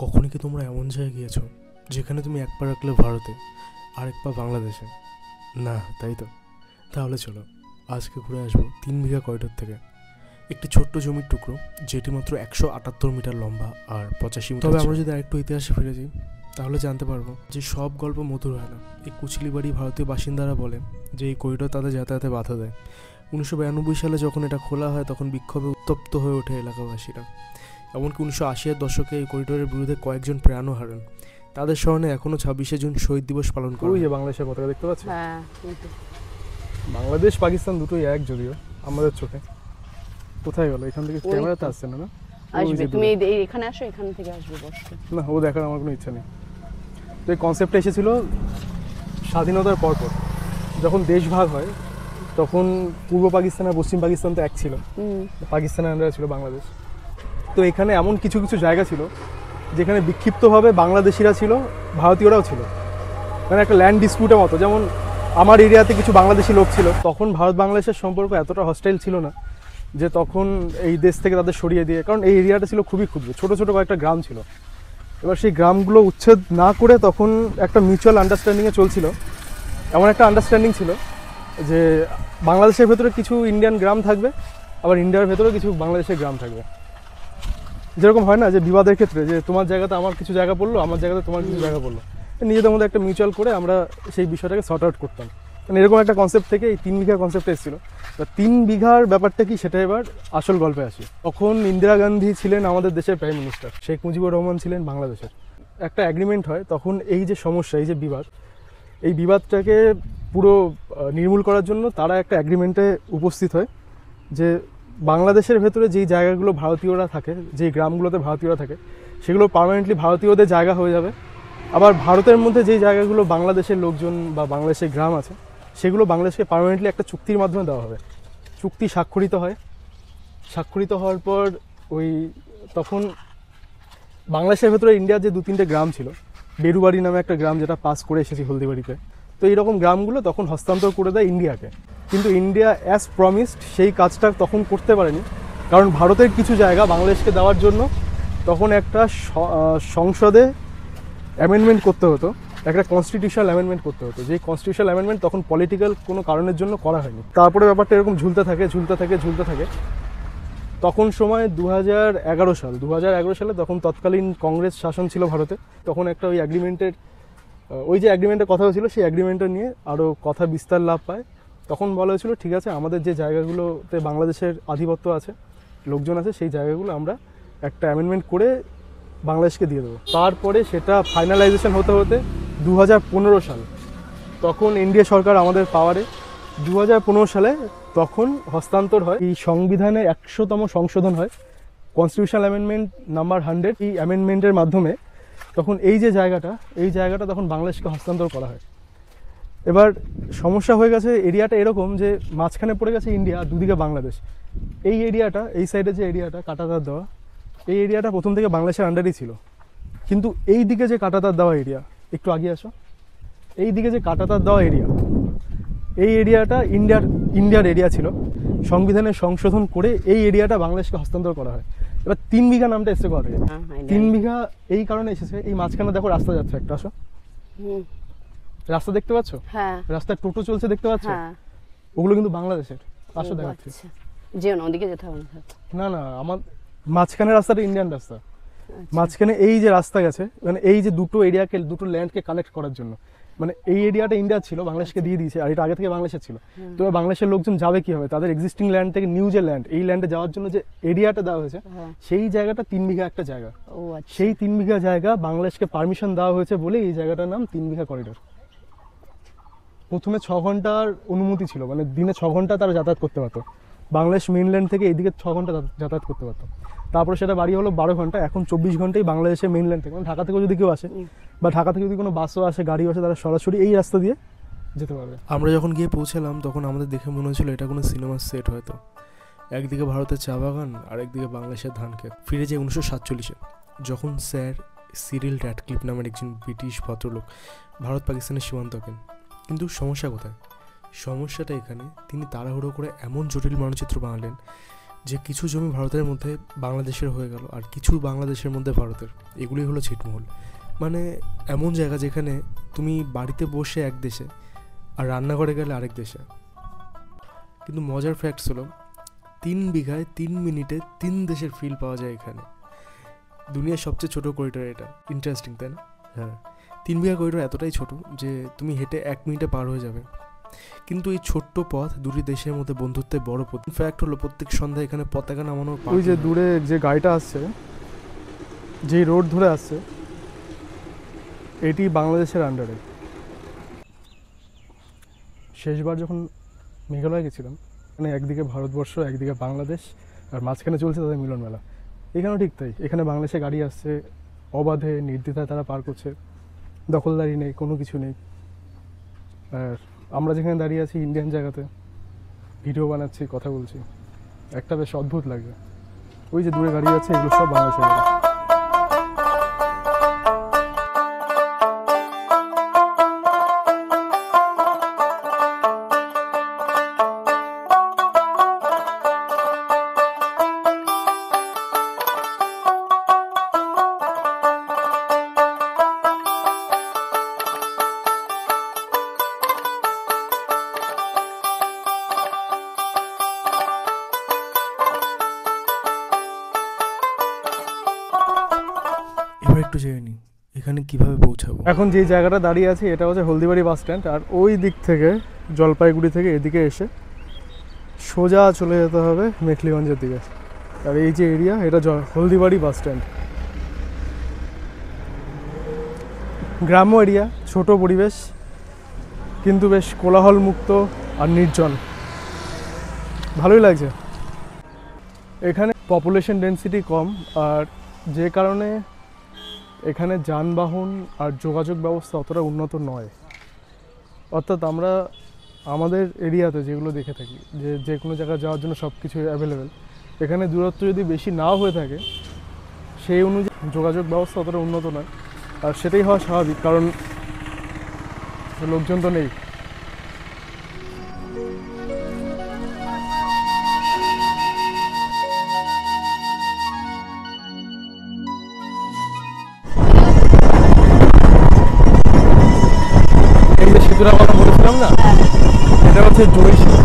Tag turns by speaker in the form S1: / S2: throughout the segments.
S1: কখনই কি তোমরা এমন জায়গায় গিয়েছো যেখানে তুমি এক পা রাখলে ভারতে আরেক পা বাংলাদেশে? না, তাই তো? তাহলে চলো আজকে ঘুরে আসবো 3 বিঘা করিডোর থেকে, একটি ছোট্ট জমির টুকরো যেটি মাত্র 178 মিটার লম্বা আর 85 মিটার। তবে আমরা যদি আরেকটু ইতিহাসে ফিরে যাই তাহলে জানতে পারবো যে সব গল্প মধুর হয় না। এই কুচিলিবাড়ি ভারতীয় বাসিন্দারা বলেন যে এই করিডোর তাদের যাতায়াতে বাধা দেয়। 1992 সালে যখন এটা খোলা হয় তখন বিক্ষোভে উত্তপ্ত হয়ে ওঠে এলাকাবাসীরা। এমনকি 1980-এর দশকে এই করিডোরের বিরুদ্ধে কয়েকজন প্রাণও হারান। তাদের স্মরণে এখনও 26শে জুন শহীদ দিবস পালন করা হয়।
S2: বাংলাদেশের পতাকা দেখতে পাচ্ছ?
S3: হ্যাঁ,
S2: বাংলাদেশ পাকিস্তান দুটোই এক, যদিও আমাদের চোখে। কোথায় গেল? এখান থেকে ক্যামেরাতে আসছে না?
S3: আসবে, তুমি এখানে আসো, এখান থেকে আসবে বসতে।
S2: না, ও দেখার আমার কোনো ইচ্ছা নেই। তো এই কনসেপ্টটা এসেছিল স্বাধীনতার পরপর, যখন দেশ ভাগ হয় তখন পূর্ব পাকিস্তান আর পশ্চিম পাকিস্তান তো এক ছিল, পাকিস্তানের আন্ডারে ছিল বাংলাদেশ। তো এখানে এমন কিছু কিছু জায়গা ছিল যেখানে বিক্ষিপ্তভাবে বাংলাদেশিরা ছিল, ভারতীয়রাও ছিল, মানে একটা ল্যান্ড ডিসপিউটের মতো। যেমন আমার এরিয়াতে কিছু বাংলাদেশি লোক ছিল, তখন ভারত বাংলাদেশের সম্পর্ক এতটা হস্টাইল ছিল না যে তখন এই দেশ থেকে তাদের সরিয়ে দিয়ে, কারণ এই এরিয়াটা ছিল খুবই ক্ষুদ্র, ছোটো ছোটো কয়েকটা গ্রাম ছিল। এবার সেই গ্রামগুলো উচ্ছেদ না করে তখন একটা মিউচুয়াল আন্ডারস্ট্যান্ডিংয়ে চলছিল। এমন একটা আন্ডারস্ট্যান্ডিং ছিল যে বাংলাদেশের ভেতরে কিছু ইন্ডিয়ান গ্রাম থাকবে, আবার ইন্ডিয়ার ভেতরেও কিছু বাংলাদেশের গ্রাম থাকবে। যেরকম হয় না যে বিবাদের ক্ষেত্রে যে তোমার জায়গাতে আমার কিছু জায়গা পড়লো, আমার জায়গাতে তোমার কিছু জায়গা পড়লো, নিজেদের মধ্যে একটা মিউচুয়াল করে আমরা সেই বিষয়টাকে সর্ট আউট করতাম। মানে এরকম একটা কনসেপ্ট থেকে এই 3 বিঘা কনসেপ্ট এসেছিলো। 3 বিঘার ব্যাপারটা কি, সেটা এবার আসল গল্পে আসি। তখন ইন্দিরা গান্ধী ছিলেন আমাদের দেশের প্রাইম মিনিস্টার, শেখ মুজিবুর রহমান ছিলেন বাংলাদেশের। একটা অ্যাগ্রিমেন্ট হয় তখন, এই যে সমস্যা, এই যে বিবাদ, এই বিবাদটাকে পুরো নির্মূল করার জন্য তারা একটা অ্যাগ্রিমেন্টে উপস্থিত হয় যে বাংলাদেশের ভেতরে যেই জায়গাগুলো ভারতীয়রা থাকে, যেই গ্রামগুলোতে ভারতীয়রা থাকে, সেগুলো পার্মানেন্টলি ভারতীয়দের জায়গা হয়ে যাবে। আবার ভারতের মধ্যে যেই জায়গাগুলো বাংলাদেশের লোকজন বা বাংলাদেশের গ্রাম আছে, সেগুলো বাংলাদেশকে পার্মানেন্টলি একটা চুক্তির মাধ্যমে দেওয়া হবে। চুক্তি স্বাক্ষরিত হয়, স্বাক্ষরিত হওয়ার পর তখন বাংলাদেশের ভেতরে ইন্ডিয়ার যে 2-3টে গ্রাম ছিল, বেরুবাড়ি নামে একটা গ্রাম যেটা পাস করে এসেছি হলদিবাড়িতে, তো এইরকম গ্রামগুলো তখন হস্তান্তর করে দেয় ইন্ডিয়াকে। কিন্তু ইন্ডিয়া অ্যাজ প্রমিসড সেই কাজটা তখন করতে পারেনি, কারণ ভারতের কিছু জায়গা বাংলাদেশকে দেওয়ার জন্য তখন একটা সংসদে অ্যামেন্ডমেন্ট করতে হতো, একটা কনস্টিটিউশনাল অ্যামেন্ডমেন্ট করতে হতো। যেই কনস্টিটিউশনাল অ্যামেন্ডমেন্ট তখন পলিটিক্যাল কোনো কারণের জন্য করা হয়নি। তারপরে ব্যাপারটা এরকম ঝুলতে থাকে। তখন সময় 2011 সালে তখন তৎকালীন কংগ্রেস শাসন ছিল ভারতে। তখন একটা ওই যে অ্যাগ্রিমেন্টের কথা হয়েছিল, সেই অ্যাগ্রিমেন্টটা নিয়ে আরও কথা বিস্তার লাভ পায়। তখন বলা হয়েছিল ঠিক আছে, আমাদের যে জায়গাগুলোতে বাংলাদেশের আধিপত্য আছে, লোকজন আছে, সেই জায়গাগুলো আমরা একটা অ্যামেন্ডমেন্ট করে বাংলাদেশকে দিয়ে দেবো। তারপরে সেটা ফাইনালাইজেশন হতে 2015 সাল, তখন এনডিএ সরকার আমাদের পাওয়ারে। 2015 সালে তখন হস্তান্তর হয়, এই সংবিধানে 100তম সংশোধন হয়, কনস্টিটিউশনাল অ্যামেন্ডমেন্ট নাম্বার 100। এই অ্যামেন্ডমেন্টের মাধ্যমে তখন এই জায়গাটা তখন বাংলাদেশকে হস্তান্তর করা হয়। এবার সমস্যা হয়ে গেছে, এরিয়াটা এরকম যে মাঝখানে পড়ে গেছে ইন্ডিয়া, দুদিকে বাংলাদেশ। এই এরিয়াটা, এই সাইডে যে এরিয়াটা কাঁটাতার দেওয়া, এই এরিয়াটা প্রথম থেকে বাংলাদেশের আন্ডারই ছিল। কিন্তু এই দিকে যে কাঁটাতার দেওয়া এরিয়া, একটু আগে আসো, এই দিকে যে কাঁটাতার দেওয়া এরিয়া, এই এরিয়াটা ইন্ডিয়ার এরিয়া ছিল। সংবিধানে সংশোধন করে এই এরিয়াটা বাংলাদেশকে হস্তান্তর করা হয়। এবার 3 বিঘা নামটা এসছে কোথা থেকে? 3 বিঘা এই কারণে এসেছে, এই মাঝখানে দেখো রাস্তা যাচ্ছে একটা, আসো, রাস্তা দেখতে পাচ্ছ?
S3: হ্যাঁ,
S2: রাস্তায় টোটো চলছে দেখতে পাচ্ছ? ওগুলো কিন্তু বাংলাদেশের। আসো দেখাচ্ছি।
S3: যেও না, ওদিকে যেতে হবে না।
S2: না, আমার মাঝখানে রাস্তাটা ইন্ডিয়ান রাস্তা। মাঝখানে এই যে রাস্তা গেছে, মানে এই যে দুটো ল্যান্ডকে কানেক্ট করার জন্য, মানে এই এরিয়াটা ইন্ডিয়া ছিল, বাংলাদেশকে দিয়ে দিয়েছে, আর এটা আগে থেকে বাংলাদেশের ছিল। তো বাংলাদেশের লোকজন যাবে কি হবে? তাদের এক্সিস্টিং ল্যান্ড থেকে নিউ যে ল্যান্ড, এই ল্যান্ডে যাওয়ার জন্য যে এরিয়াটা দেওয়া হয়েছে, সেই জায়গাটা 3 বিঘা একটা জায়গা। সেই 3 বিঘা জায়গা বাংলাদেশকে পারমিশন দেওয়া হয়েছে বলে এই জায়গাটার নাম 3 বিঘা করিডোর। প্রথমে 6 ঘন্টার অনুমতি ছিল, মানে দিনে 6 ঘন্টা তারা যাতায়াত করতে পারতো, বাংলাদেশ মেইনল্যান্ড থেকে এইদিকে 6 ঘন্টা যাতায়াত করতে পারতো। তারপরে সেটা বাড়ি হলো 12 ঘন্টা। এখন 24 ঘন্টাই বাংলাদেশের মেইনল্যান্ড থেকে, মানে ঢাকা থেকেও যদি কেউ আসে বা ঢাকা থেকে যদি কোনো বাসও আসে, গাড়িও আসে, তারা সরাসরি এই রাস্তা দিয়ে যেতে পারবে।
S1: আমরা যখন গিয়ে পৌঁছালাম তখন আমাদের দেখে মনে হচ্ছিল এটা কোনো সিনেমার সেট হয়তো। একদিকে ভারতের চা বাগান আর একদিকে বাংলাদেশের ধান ক্ষেত। ফিরে যায় 1947-এ, যখন স্যার সিরিল র্যাডক্লিফ নামের একজন ব্রিটিশ ভদ্রলোক ভারত পাকিস্তানের সীমান্ত আঁকেন। কিন্তু সমস্যা কোথায়? সমস্যাটা এখানে, তিনি তাড়াহুড়ো করে এমন জটিল মানচিত্র বানালেন যে কিছু জমি ভারতের মধ্যে বাংলাদেশের হয়ে গেল আর কিছু বাংলাদেশের মধ্যে ভারতের, এগুলি হলো ছিটমহল। মানে এমন জায়গা যেখানে তুমি বাড়িতে বসে এক দেশে আর রান্নাঘরে গেলে আরেক দেশে। কিন্তু মজার ফ্যাক্টস হলো 3 বিঘায় 3 মিনিটে 3 দেশের ফিল পাওয়া যায় এখানে। দুনিয়ার সবচেয়ে ছোটো করিডোর এটা, ইন্টারেস্টিং তাই না? হ্যাঁ, 3 বিঘা করিডোর এতটাই ছোট যে তুমি হেঁটে 1 মিনিটে পার হয়ে যাবে। কিন্তু এই ছোট্ট পথ দুটি দেশের মধ্যে বন্ধুত্বের বড় পথ। ফ্যাক্ট হলো প্রত্যেক সন্ধ্যায় এখানে পতাকা নামানোর
S2: ওই যে দূরে যে গাড়িটা আসছে, যেই রোড ধরে আসছে, এটি বাংলাদেশের আন্ডারে। শেষবার যখন মেঘালয় গেছিলাম, মানে একদিকে ভারতবর্ষ, একদিকে বাংলাদেশ, আর মাঝখানে চলছে তাদের মিলন মেলা। এখানেও ঠিক তাই, এখানে বাংলাদেশে গাড়ি আসছে, অবাধে নির্দ্বিধায় তারা পার করছে, দখলদারি নেই, কোনো কিছু নেই। আর আমরা যেখানে দাঁড়িয়ে আছি ইন্ডিয়ান জায়গাতে, ভিডিও বানাচ্ছি, কথা বলছি, একটা বেশ অদ্ভুত লাগবে। ওই যে দূরে গাড়ি আছে, এগুলো সব বাংলাদেশের গাড়ি।
S1: এবার একটু জেনে নিই এখানে কিভাবে পৌঁছাবো।
S2: এখন যে জায়গাটা দাঁড়িয়ে আছে এটা হচ্ছে হলদিবাড়ি বাস স্ট্যান্ড। আর ওই দিক থেকে, জলপাইগুড়ি থেকে এদিকে এসে সোজা চলে যেতে হবে মেখলিগঞ্জের দিকে। আর এই যে এরিয়া, এটা হলদিবাড়ি বাস স্ট্যান্ড। গ্রাম্য এরিয়া, ছোট পরিবেশ, কিন্তু বেশ কোলাহল মুক্ত আর নির্জন, ভালোই লাগছে। এখানে পপুলেশন ডেন্সিটি কম, আর যে কারণে এখানে যানবাহন আর যোগাযোগ ব্যবস্থা অতটা উন্নত নয়। অর্থাৎ আমরা আমাদের এরিয়াতে যেগুলো দেখে থাকি, যে কোনো জায়গায় যাওয়ার জন্য সব কিছু অ্যাভেলেবেল, এখানে দূরত্ব যদি বেশি নাও হয়ে থাকে, সেই অনুযায়ী যোগাযোগ ব্যবস্থা অতটা উন্নত নয়। আর সেটাই হওয়া স্বাভাবিক, কারণ লোকজন তো নেই। এই যে সেতুটার কথা বলেছিলাম না, এটা হচ্ছে জয়ী সেতু।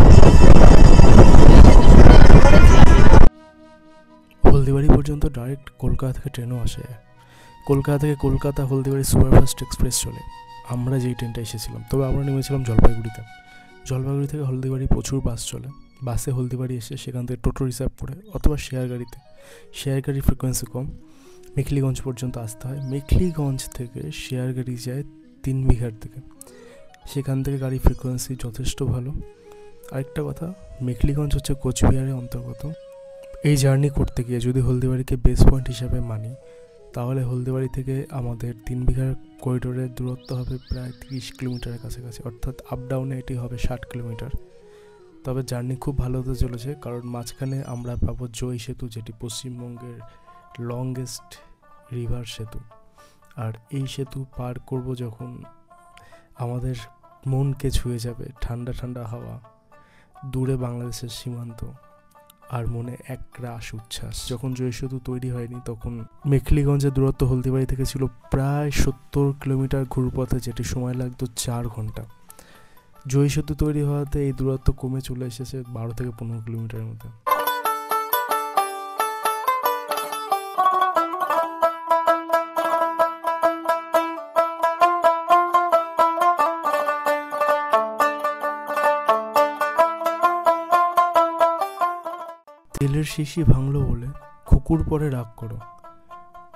S1: হলদিবাড়ি পর্যন্ত ডাইরেক্ট কলকাতা থেকে ট্রেনও আসে। কলকাতা থেকে কলকাতা হলদিবাড়ি সুপারফাস্ট এক্সপ্রেস চলে। আমরা যেই ট্রেনটা এসেছিলাম, তবে আমরা নেমেছিলাম জলপাইগুড়িতে। জলপাইগুড়ি থেকে হলদিবাড়ি প্রচুর বাস চলে। বাসে হলদিবাড়ি এসে সেখান থেকে টোটো রিজার্ভ করে অথবা শেয়ার গাড়িতে, শেয়ার গাড়ির ফ্রিকোয়েন্সি কম, মেখলিগঞ্জ পর্যন্ত আসতে হয়। মেখলিগঞ্জ থেকে শেয়ার গাড়ি যায় 3 বিঘার দিকে, সেখান থেকে গাড়ি ফ্রিকোয়েন্সি যথেষ্ট ভালো। আরেকটা কথা, মেখলিগঞ্জ হচ্ছে কোচবিহারের অন্তর্গত। এই জার্নি করতে গিয়ে যদি হলদিবাড়িকে বেস পয়েন্ট হিসাবে মানি, তাহলে হলদিবাড়ি থেকে আমাদের 3 বিঘার করিডোরের দূরত্ব হবে প্রায় 30 কিলোমিটারের কাছাকাছি, অর্থাৎ আপ ডাউনে এটি হবে 60 কিলোমিটার। তবে জার্নি খুব ভালো হতে চলেছে, কারণ মাঝখানে আমরা পাবো জয়ী সেতু, যেটি পশ্চিমবঙ্গের লংগেস্ট রিভার সেতু। আর এই সেতু পার করব যখন, আমাদের মনকে ছুঁয়ে যাবে ঠান্ডা ঠান্ডা হাওয়া, দূরে বাংলাদেশের সীমান্ত, আর মনে এক রাশ উচ্ছ্বাস। যখন জয়ী সেতু তৈরি হয়নি, তখন মেখলিগঞ্জের দূরত্ব হলদিবাড়ি থেকে ছিল প্রায় 70 কিলোমিটার ঘুরপথে, যেটি সময় লাগতো 4 ঘন্টা। জয়ী সেতু তৈরি হওয়াতে এই দূরত্ব কমে চলে এসেছে 12 থেকে 15 কিলোমিটারের মধ্যে। তেলের শিশি ভাঙলো বলে কুকুর পরে রাগ করো,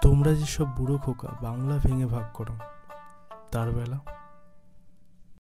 S1: তোমরা যেসব বুড়ো খোকা বাংলা ভেঙে ভাগ করো, তার বেলা